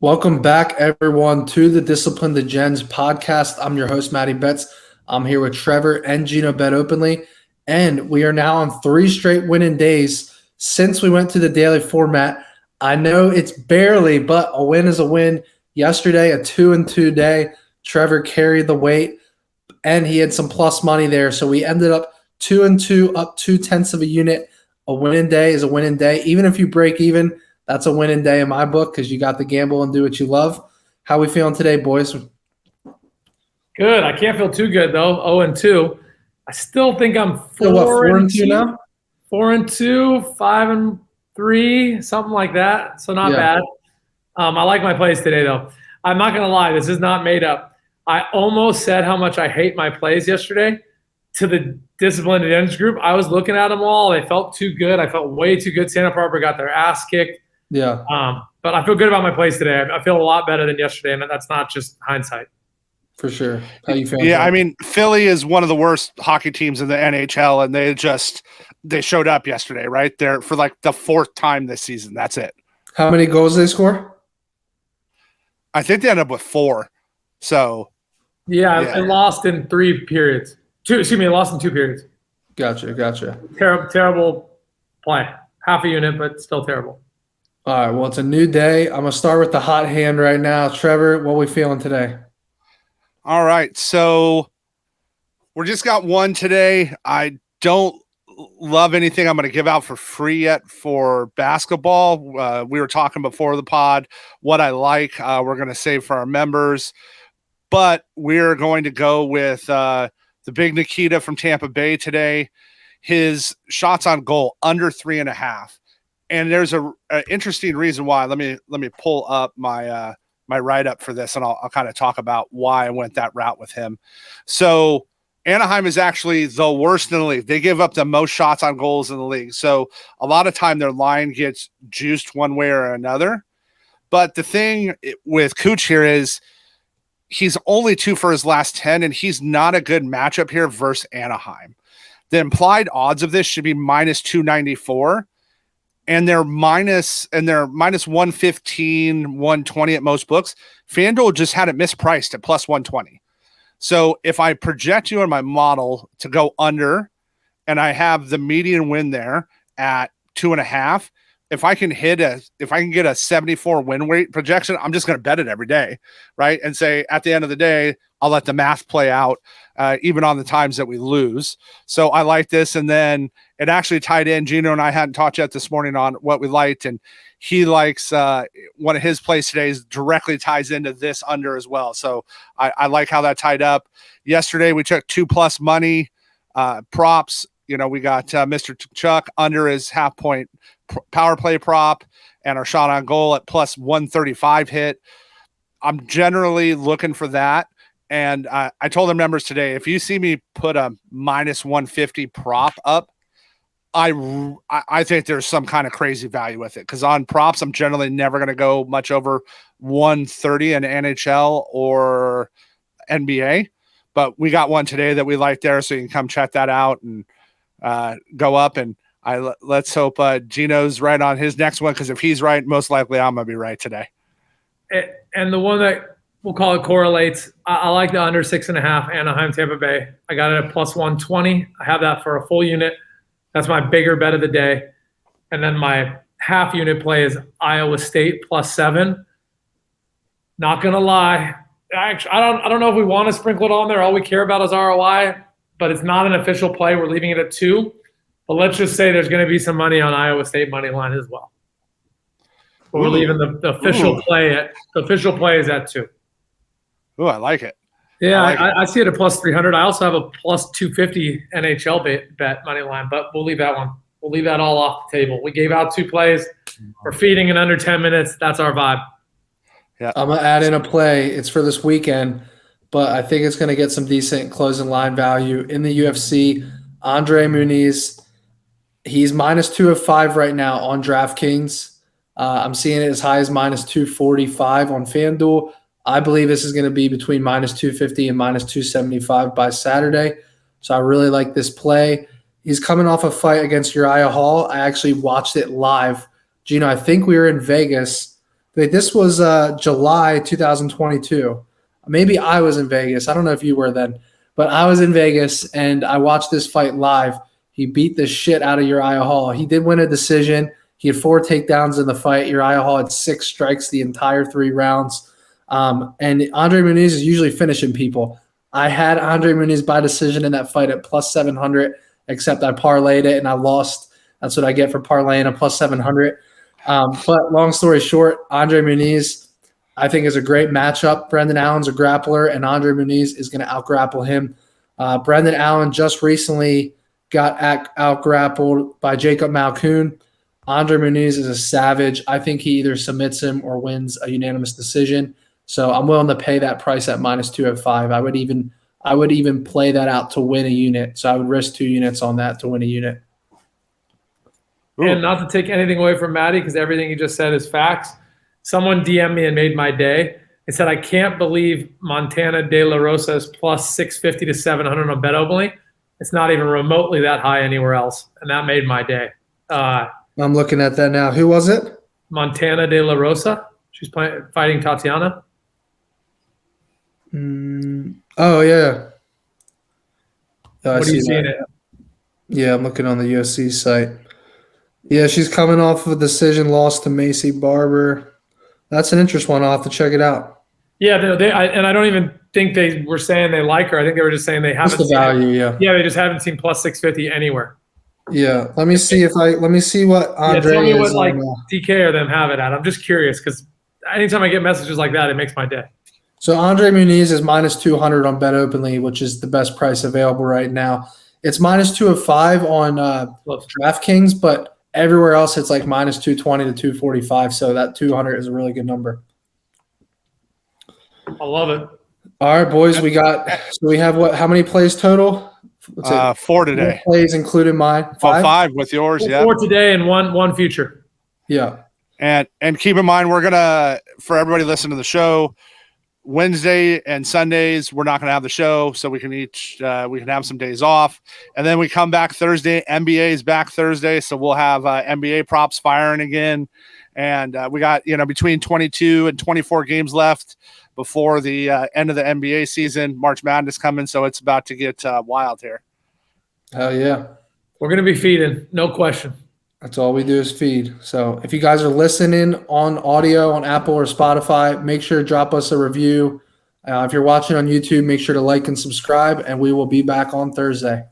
Welcome back, everyone, to the Discipline the Gens podcast. I'm your host, Matty Betts. I'm here with Trevor and Gino Bet Openly, and we are now on 3 straight winning days since we went to the daily format. I know it's barely, but a win is a win. Yesterday, a 2-2 day. Trevor carried the weight, and he had some plus money there, so we ended up 2-2, up 0.2 of a unit. A winning day is a winning day. Even if you break even, that's a winning day in my book because you got to gamble and do what you love. How we feeling today, boys? Good. I can't feel too good though. 0-2. I still think I'm 4-2 now. 4-2, 5-3, something like that. So not bad. I like my plays today though. I'm not gonna lie. This is not made up. I almost said how much I hate my plays yesterday to the Disciplined Gens group. I was looking at them all. They felt too good. I felt way too good. Santa Barbara got their ass kicked. Yeah. But I feel good about my plays today. I feel a lot better than yesterday, and that's not just hindsight. For sure. How you feeling? Yeah, I mean, Philly is one of the worst hockey teams in the NHL, and they showed up yesterday, right? They're for like the 4th time this season. That's it. How many goals they score? I think they ended up with 4. So yeah. I lost in 3 periods. Lost in 2 periods. Gotcha. Terrible play. Half a unit, but still terrible. All right, well, it's a new day. I'm going to start with the hot hand right now. Trevor, what are we feeling today? All right, so we just got one today. I don't love anything I'm going to give out for free yet for basketball. We were talking before the pod what I like. We're going to save for our members. But we're going to go with the big Nikita from Tampa Bay today. His shots on goal under 3.5. And there's a interesting reason why. Let me pull up my my write-up for this, and I'll kind of talk about why I went that route with him. So Anaheim is actually the worst in the league. They give up the most shots on goals in the league. So a lot of time their line gets juiced one way or another. But the thing with Cooch here is he's only 2 for his last 10, and he's not a good matchup here versus Anaheim. The implied odds of this should be minus 294. And they're minus 115, 120 at most books. FanDuel just had it mispriced at plus 120. So if I project you in my model to go under, and I have the median win there at 2.5, if I can get a 74 win rate projection, I'm just going to bet it every day, right? And say at the end of the day, I'll let the math play out, even on the times that we lose. So I like this, and then it actually tied in. Gino and I hadn't talked yet this morning on what we liked, and he likes one of his plays today directly ties into this under as well. So I like how that tied up. Yesterday we took 2+ money props. You know, we got Mr. Chuck under his half-point power play prop and our shot on goal at plus 135 hit. I'm generally looking for that. And I told the members today, if you see me put a minus 150 prop up, I think there's some kind of crazy value with it. Because on props, I'm generally never going to go much over 130 in NHL or NBA. But we got one today that we like there, so you can come check that out and go up. And let's hope Gino's right on his next one, because if he's right, most likely I'm going to be right today. And the one that we'll call it correlates, I like the under 6.5 Anaheim Tampa Bay. I got it at plus 120. I have that for a full unit. That's my bigger bet of the day. And then my half unit play is Iowa State plus 7. Not gonna lie, actually, I don't know if we want to sprinkle it on there. All we care about is ROI, but it's not an official play. We're leaving it at 2. But let's just say there's going to be some money on Iowa State money line as well. But we're leaving the official play is at 2. Ooh, I like it. Yeah, I see it at plus 300. I also have a plus 250 NHL bet money line, but we'll leave that one. We'll leave that all off the table. We gave out 2 plays. We're feeding in under 10 minutes. That's our vibe. Yeah, I'm going to add in a play. It's for this weekend, but I think it's going to get some decent closing line value in the UFC. Andre Muniz, he's minus 205 right now on DraftKings. I'm seeing it as high as minus 245 on FanDuel. I believe this is going to be between minus 250 and minus 275 by Saturday. So I really like this play. He's coming off a fight against Uriah Hall. I actually watched it live. Gino, I think we were in Vegas Wait, this was July 2022. Maybe I was in Vegas. I don't know if you were then, but I was in Vegas and I watched this fight live. He beat the shit out of Uriah Hall. He did win a decision. He had 4 takedowns in the fight. Uriah Hall had 6 strikes the entire 3 rounds. And Andre Muniz is usually finishing people. I had Andre Muniz by decision in that fight at plus 700, except I parlayed it and I lost. That's what I get for parlaying a plus 700. But long story short, Andre Muniz, I think, is a great matchup. Brendan Allen's a grappler, and Andre Muniz is going to out-grapple him. Brendan Allen just recently got out-grappled by Jacob Malkoun. Andre Muniz is a savage. I think he either submits him or wins a unanimous decision. So I'm willing to pay that price at minus 205. I would even play that out to win a unit. So I would risk 2 units on that to win a unit. And not to take anything away from Matty, because everything he just said is facts. Someone DM'd me and made my day. They said, I can't believe Montana De La Rosa is plus 650 to 700 on Bet Openly. It's not even remotely that high anywhere else. And that made my day. I'm looking at that now. Who was it? Montana De La Rosa. She's fighting Tatiana. Oh, yeah. Oh, What are you seeing it? Yeah, I'm looking on the UFC site. Yeah, she's coming off of a decision loss to Macy Barber. That's an interesting one. I'll have to check it out. Yeah, I don't even think they were saying they like her. I think they were just saying they haven't What's the value? Yeah, they just haven't seen plus 650 anywhere. Yeah, let me see what Andre tell me is what like on, DK or them have it at. I'm just curious because anytime I get messages like that, it makes my day. So Andre Muniz is minus 200 on Bet Openly, which is the best price available right now. It's minus 205 on DraftKings, but everywhere else it's like minus 220 to 245. So that 200 is a really good number. I love it. All right, boys, we have what? How many plays total? 4 today. 4 plays including mine. 5 with yours. Yeah. 4 today and one future. Yeah. And keep in mind, we're gonna, for everybody listening to the show, Wednesday and Sundays we're not gonna have the show, so we can have some days off, and then we come back Thursday. NBA is back Thursday, so we'll have NBA props firing again, and we got between 22 and 24 games left before the end of the NBA season. March Madness coming, so it's about to get wild here. Hell yeah. We're going to be feeding, no question. That's all we do is feed. So if you guys are listening on audio on Apple or Spotify, make sure to drop us a review. If you're watching on YouTube, make sure to like and subscribe, and we will be back on Thursday.